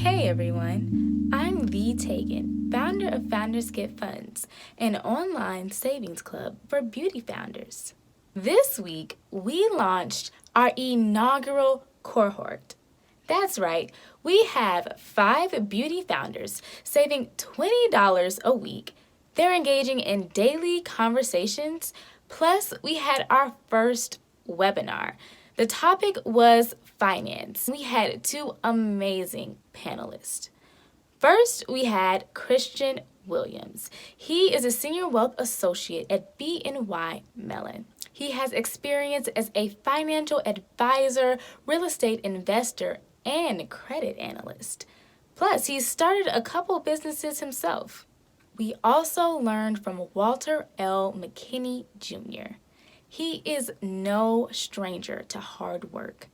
Hey everyone, I'm the Tegan, founder of Founders Get Funds, an online savings club for beauty founders. This week, we launched our inaugural cohort. That's right, we have 5 beauty founders saving $20 a week. They're engaging in daily conversations, plus, we had our first webinar. The topic was finance. We had 2 amazing panelists. First, we had Christian Williams. He is a senior wealth associate at BNY Mellon. He has experience as a financial advisor, real estate investor, and credit analyst. Plus, he's started a couple businesses himself. We also learned from Walter L. McKinney Jr. He is no stranger to hard work.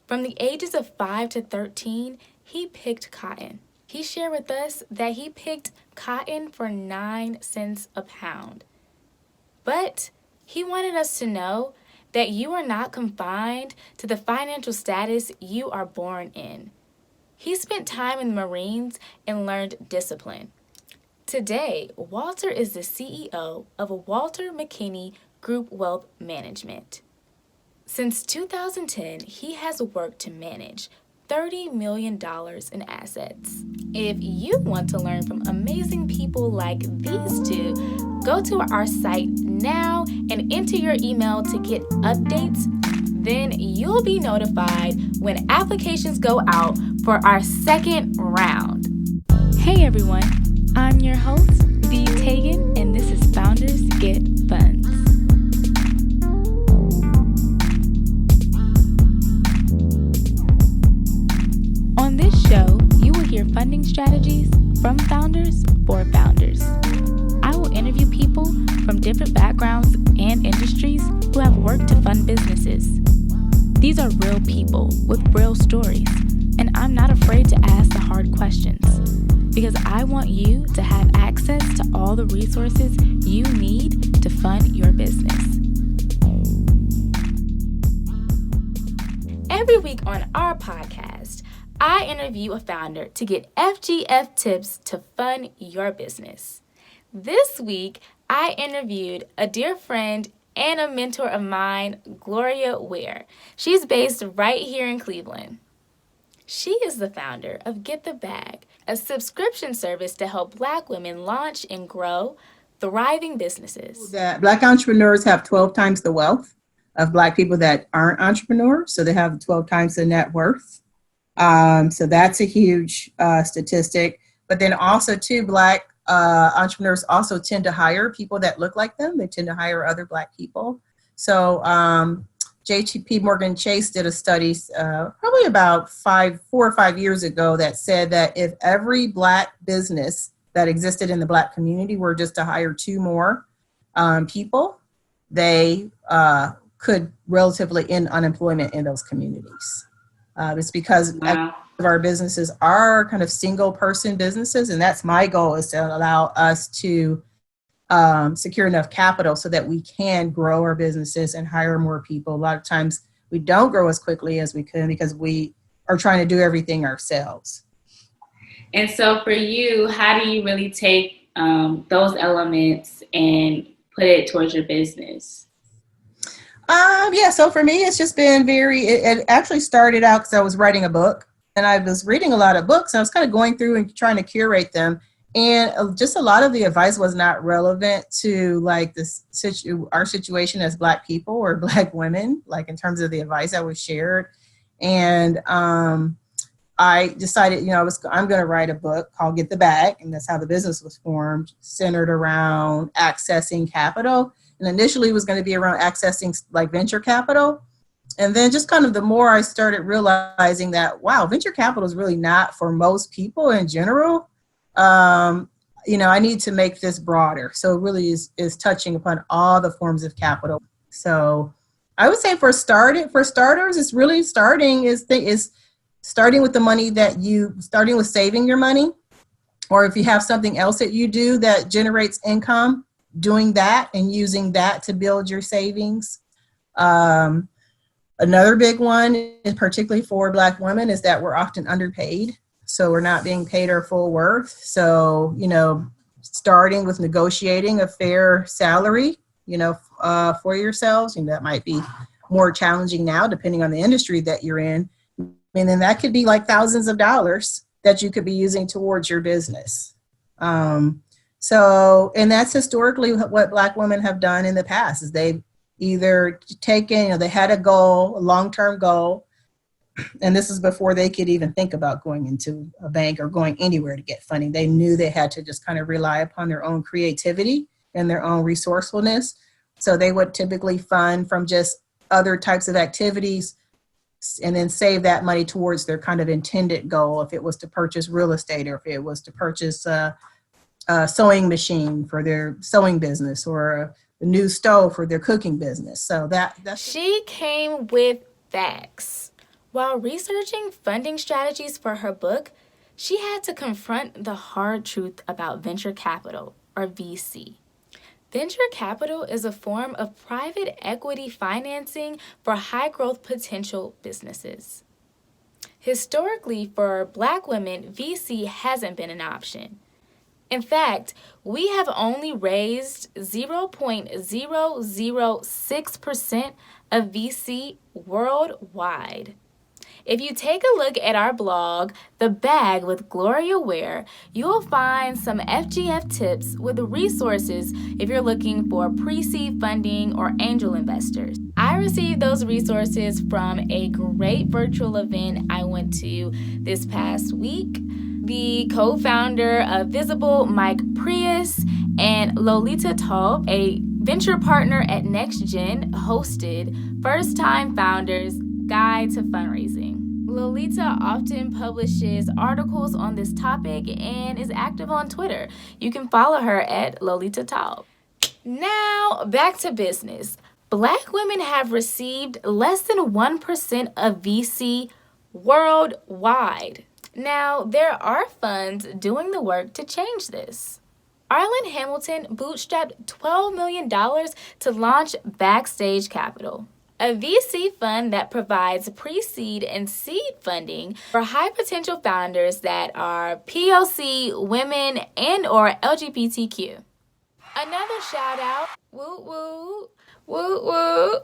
From the ages of 5 to 13, he picked cotton. He shared with us that he picked cotton for 9 cents a pound. But he wanted us to know that you are not confined to the financial status you are born in. He spent time in the Marines and learned discipline. Today, Walter is the CEO of Walter McKinney Group Wealth Management. Since 2010, he has worked to manage $30 million in assets. If you want to learn from amazing people like these 2, go to our site now and enter your email to get updates. Then you'll be notified when applications go out for our second round. Hey everyone, I'm your host, The Tegan, and this is Founders Get Funds. On this show, you will hear funding strategies from founders for founders. I will interview people from different backgrounds and industries who have worked to fund businesses. These are real people with real stories, and I'm not afraid to ask the hard questions because I want you to have access to all the resources you need to fund your business. Every week on our podcast, I interview a founder to get FGF tips to fund your business. This week, I interviewed a dear friend and a mentor of mine, Gloria Ware. She's based right here in Cleveland. She is the founder of Get the Bag, a subscription service to help Black women launch and grow thriving businesses. That Black entrepreneurs have 12 times the wealth of Black people that aren't entrepreneurs, so they have 12 times the net worth. So that's a huge statistic. But then also, too, Black entrepreneurs also tend to hire people that look like them. They tend to hire other Black people. So JP Morgan Chase did a study probably about 4 or 5 years ago that said that if every Black business that existed in the Black community were just to hire 2 more people, they could relatively end unemployment in those communities. It's because of our businesses are kind of single person businesses. And that's my goal, is to allow us to secure enough capital so that we can grow our businesses and hire more people. A lot of times we don't grow as quickly as we could because we are trying to do everything ourselves. And so for you, how do you really take those elements and put it towards your business? So for me, it's just been it actually started out because I was writing a book and I was reading a lot of books and I was kind of going through and trying to curate them. And just a lot of the advice was not relevant to like our situation as Black people or Black women, like in terms of the advice that was shared. And I decided, I'm going to write a book called Get the Bag. And that's how the business was formed, centered around accessing capital. And initially it was going to be around accessing like venture capital. And then just kind of the more I started realizing that, wow, venture capital is really not for most people in general. I need to make this broader. So it really is touching upon all the forms of capital. So I would say for starters, it's really starting with the money starting with saving your money. Or if you have something else that you do that generates income, doing that and using that to build your savings. Another big one, particularly for Black women, is that we're often underpaid. So we're not being paid our full worth. So, starting with negotiating a fair salary, for yourselves, and that might be more challenging now, depending on the industry that you're in. And then that could be like thousands of dollars that you could be using towards your business. And that's historically what Black women have done in the past, is they've either taken, they had a goal, a long-term goal, and this is before they could even think about going into a bank or going anywhere to get funding. They knew they had to just kind of rely upon their own creativity and their own resourcefulness. So they would typically fund from just other types of activities and then save that money towards their kind of intended goal. If it was to purchase real estate, or if it was to purchase a sewing machine for their sewing business, or a new stove for their cooking business. So that's she came with facts. While researching funding strategies for her book, she had to confront the hard truth about venture capital, or VC. Venture capital is a form of private equity financing for high-growth potential businesses. Historically, for Black women, VC hasn't been an option. In fact, we have only raised 0.006% of VC worldwide. If you take a look at our blog, The Bag with Gloria Ware, you'll find some FGF tips with resources if you're looking for pre-seed funding or angel investors. I received those resources from a great virtual event I went to this past week. The co-founder of Visible, Mike Prius, and Lolita Taub, a venture partner at NextGen, hosted First Time Founders Guide to Fundraising. Lolita often publishes articles on this topic and is active on Twitter. You can follow her at Lolita Taub. Now, back to business. Black women have received less than 1% of VC worldwide. Now, there are funds doing the work to change this. Arlen Hamilton bootstrapped $12 million to launch Backstage Capital, a VC fund that provides pre-seed and seed funding for high-potential founders that are POC, women, and or LGBTQ. Another shout-out, woo woo, woo woo.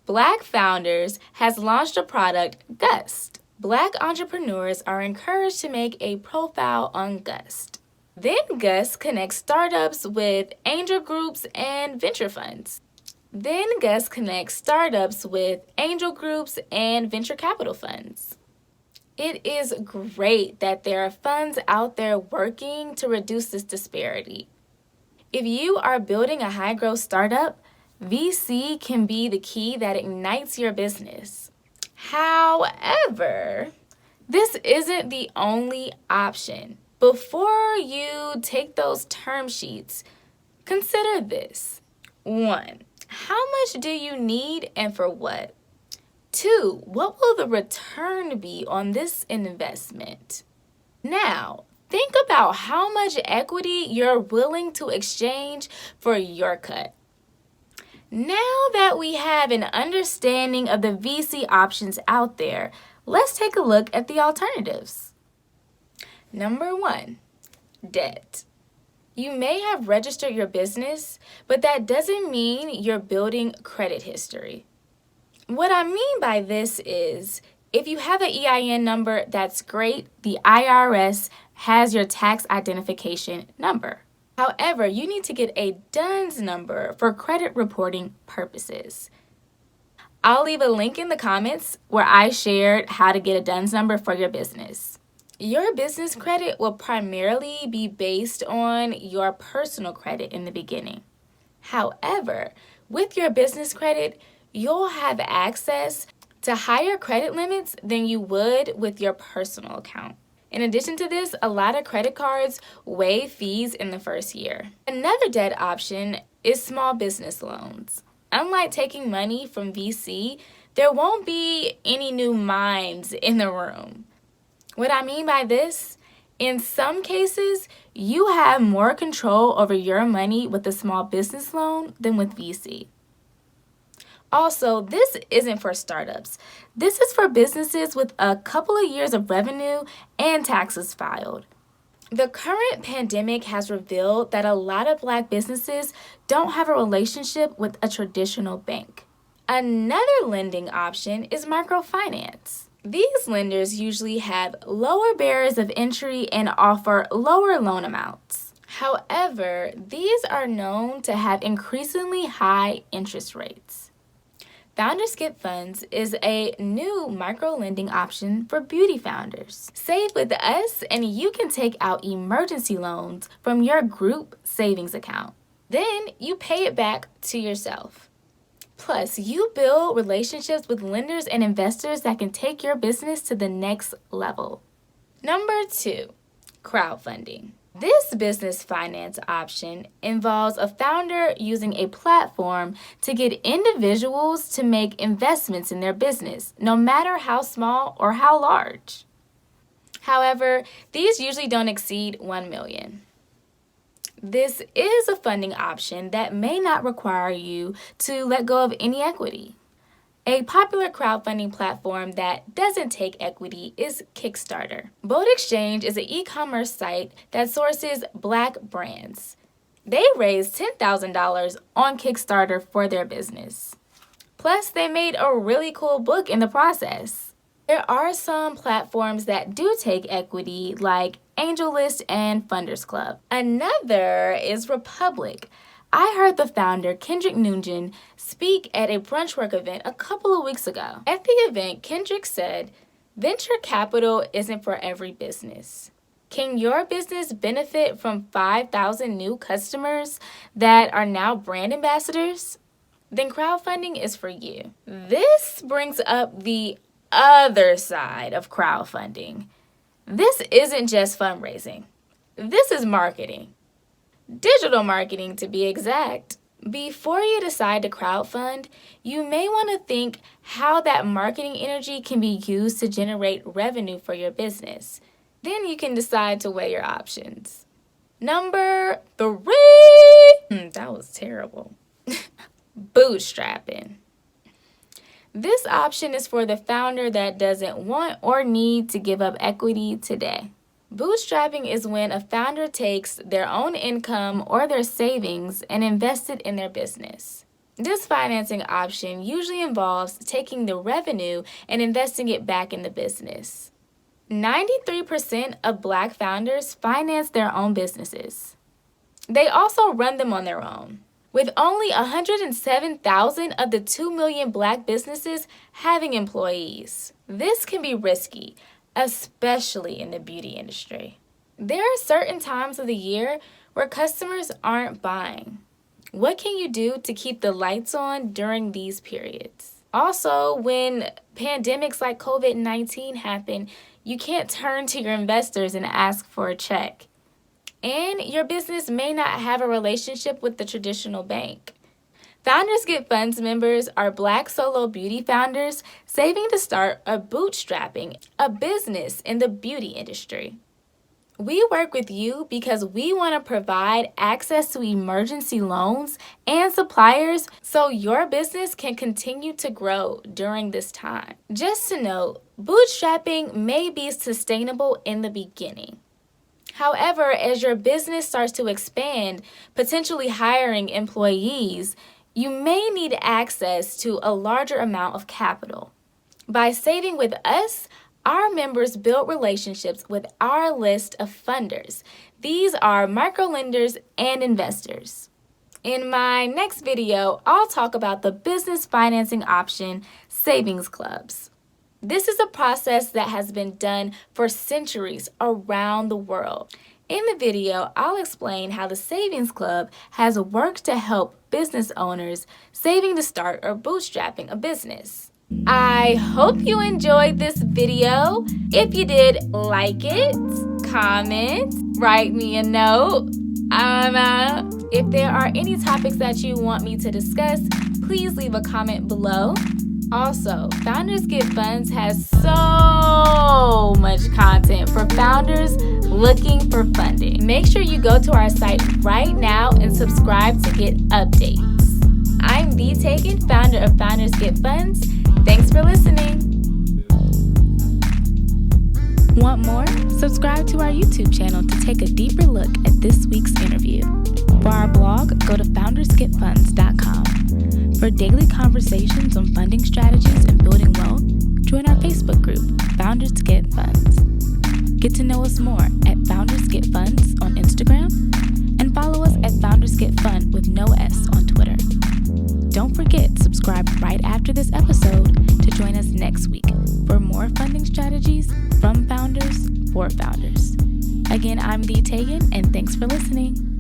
Black Founders has launched a product, Gust. Black entrepreneurs are encouraged to make a profile on Gust. Then Gust connects startups with angel groups and venture funds. Then Gust connects startups with angel groups and venture capital funds. It is great that there are funds out there working to reduce this disparity. If you are building a high-growth startup, VC can be the key that ignites your business. However, this isn't the only option. Before you take those term sheets, consider this. 1. How much do you need and for what? 2. What will the return be on this investment? Now, think about how much equity you're willing to exchange for your cut. Now that we have an understanding of the VC options out there, let's take a look at the alternatives. Number 1, debt. You may have registered your business, but that doesn't mean you're building credit history. What I mean by this is, if you have an EIN number, that's great. The IRS has your tax identification number. However, you need to get a DUNS number for credit reporting purposes. I'll leave a link in the comments where I shared how to get a DUNS number for your business. Your business credit will primarily be based on your personal credit in the beginning. However, with your business credit, you'll have access to higher credit limits than you would with your personal account. In addition to this, a lot of credit cards waive fees in the first year. Another debt option is small business loans. Unlike taking money from VC, there won't be any new minds in the room. What I mean by this, in some cases, you have more control over your money with a small business loan than with VC. Also, this isn't for startups. This is for businesses with a couple of years of revenue and taxes filed. The current pandemic has revealed that a lot of Black businesses don't have a relationship with a traditional bank. Another lending option is microfinance. These lenders usually have lower barriers of entry and offer lower loan amounts. However, these are known to have increasingly high interest rates. Founders Get Funds is a new micro-lending option for beauty founders. Save with us and you can take out emergency loans from your group savings account. Then you pay it back to yourself. Plus, you build relationships with lenders and investors that can take your business to the next level. Number 2, crowdfunding. This business finance option involves a founder using a platform to get individuals to make investments in their business, no matter how small or how large. However, these usually don't exceed $1 million. This is a funding option that may not require you to let go of any equity. A popular crowdfunding platform that doesn't take equity is Kickstarter. Boat Exchange is an e-commerce site that sources Black brands. They raised $10,000 on Kickstarter for their business. Plus, they made a really cool book in the process. There are some platforms that do take equity, like AngelList and Funders Club. Another is Republic. I heard the founder, Kendrick Nugent, speak at a brunchwork event a couple of weeks ago. At the event, Kendrick said, "Venture capital isn't for every business. Can your business benefit from 5,000 new customers that are now brand ambassadors? Then crowdfunding is for you." This brings up the other side of crowdfunding. This isn't just fundraising. This is marketing. Digital marketing, to be exact. Before you decide to crowdfund, you may want to think how that marketing energy can be used to generate revenue for your business. Then you can decide to weigh your options. Number 3. That was terrible. Bootstrapping. This option is for the founder that doesn't want or need to give up equity today. Bootstrapping is when a founder takes their own income or their savings and invests it in their business. This financing option usually involves taking the revenue and investing it back in the business. 93% of Black founders finance their own businesses. They also run them on their own, with only 107,000 of the 2 million Black businesses having employees. This can be risky, especially in the beauty industry. There are certain times of the year where customers aren't buying. What can you do to keep the lights on during these periods? Also, when pandemics like COVID-19 happen, you can't turn to your investors and ask for a check. And your business may not have a relationship with the traditional bank. Founders Get Funds members are Black solo beauty founders saving to start or bootstrapping a business in the beauty industry. We work with you because we want to provide access to emergency loans and suppliers so your business can continue to grow during this time. Just to note, bootstrapping may be sustainable in the beginning. However, as your business starts to expand, potentially hiring employees, you may need access to a larger amount of capital. By saving with us, our members build relationships with our list of funders. These are microlenders and investors. In my next video, I'll talk about the business financing option, savings clubs. This is a process that has been done for centuries around the world. In the video, I'll explain how the Savings Club has worked to help business owners saving to start or bootstrapping a business. I hope you enjoyed this video. If you did, like it, comment, write me a note. If there are any topics that you want me to discuss, please leave a comment below. Also, Founders Get Funds has so much content for founders looking for funding. Make sure you go to our site right now and subscribe to get updates. I'm the Taken, founder of Founders Get Funds. Thanks for listening. Want more? Subscribe to our YouTube channel to take a deeper look at this week's interview. For our blog, go to foundersgetfunds.com. For daily conversations on funding strategies and building wealth, join our Facebook group, Founders Get Funds. Get to know us more at Founders Get Funds on Instagram and follow us at Founders Get Fund with no S on Twitter. Don't forget, subscribe right after this episode to join us next week for more funding strategies from founders for founders. Again, I'm the Tegan, and thanks for listening.